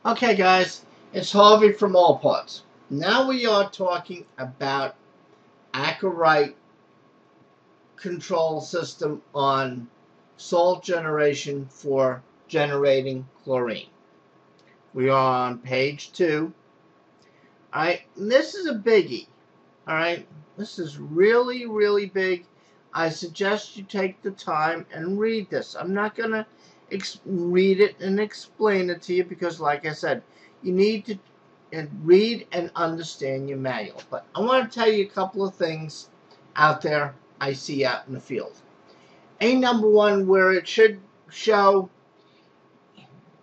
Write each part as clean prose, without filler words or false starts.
Okay, guys, it's Harvey from All Parts. Now we are talking about Aqua Rite control system on salt generation for generating chlorine. We are on page 2. All right, this is a biggie. All right, this is really, really big. I suggest you take the time and read this. I'm not going to read it and explain it to you because, like I said, you need to read and understand your manual. But I want to tell you a couple of things out there I see out in the field. Number one, where it should show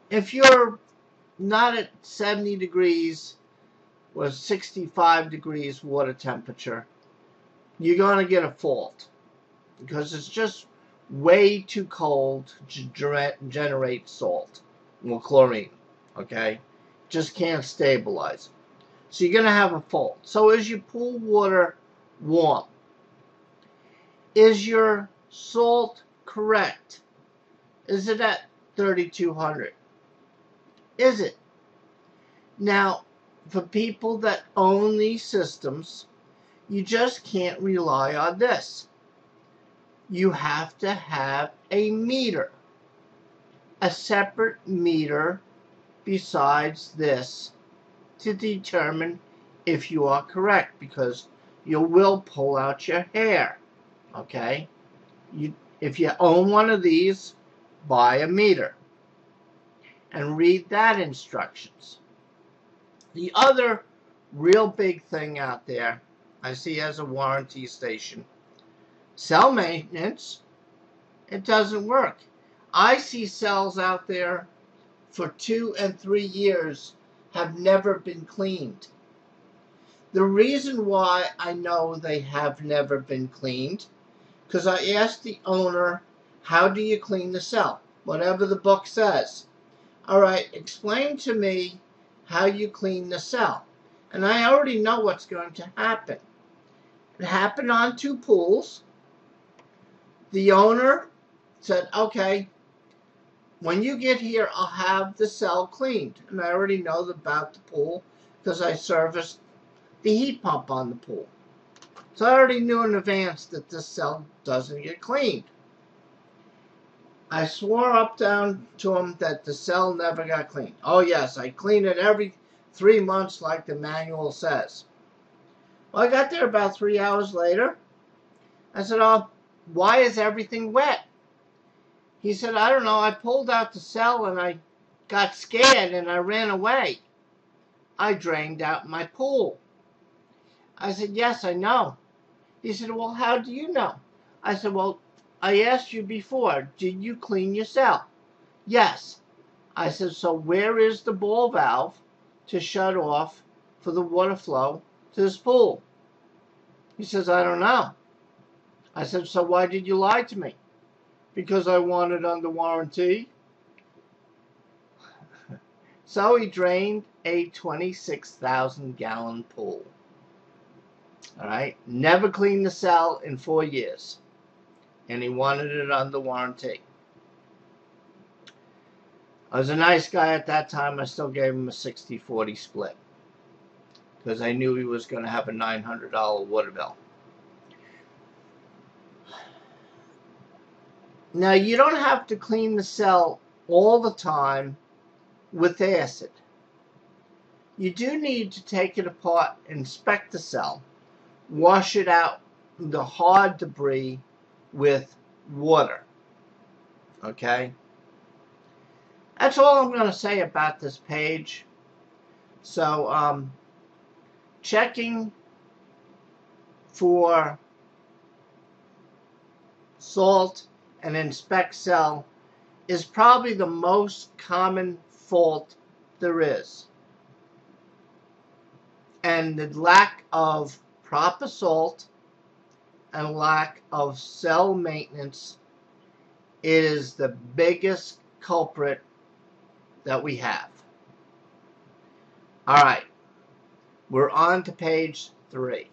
if you're not at 70 degrees or 65 degrees water temperature, you're going to get a fault because it's just way too cold to generate salt or chlorine. Okay, just can't stabilize it. So you're going to have a fault. So is your pool water warm? Is your salt correct? Is it at 3200? Is it? Now, for people that own these systems, you just can't rely on this. You have to have a meter, a separate meter besides this to determine if you are correct, because you will pull out your hair. Okay? If you own one of these, buy a meter and read that instructions. The other real big thing out there I see as a warranty station, cell maintenance, it doesn't work. I see cells out there for 2 and 3 years have never been cleaned. The reason why I know they have never been cleaned, because I asked the owner, how do you clean the cell? Whatever the book says. All right, explain to me how you clean the cell. And I already know what's going to happen. It happened on 2 pools. The owner said, okay, when you get here, I'll have the cell cleaned. And I already know about the pool because I serviced the heat pump on the pool. So I already knew in advance that this cell doesn't get cleaned. I swore up down to him that the cell never got cleaned. Oh yes, I clean it every 3 months like the manual says. Well, I got there about 3 hours later. I said, oh, why is everything wet? He said, I don't know, I pulled out the cell and I got scared and I ran away. I drained out my pool. I said, yes, I know. He said, well, how do you know? I said, well, I asked you before, did you clean your cell? Yes. I said, so where is the ball valve to shut off for the water flow to this pool? He says, I don't know. I said, so why did you lie to me? Because I want it under warranty. So he drained a 26,000 gallon pool. All right, never cleaned the cell in 4 years. And he wanted it under warranty. I was a nice guy at that time. I still gave him a 60-40 split because I knew he was going to have a $900 water bill. Now, you don't have to clean the cell all the time with acid. You do need to take it apart, inspect the cell, wash it out, the hard debris, with water. Okay? That's all I'm going to say about this page. So, checking for salt and inspect cell is probably the most common fault there is. And the lack of proper salt and lack of cell maintenance is the biggest culprit that we have. All right, we're on to page 3.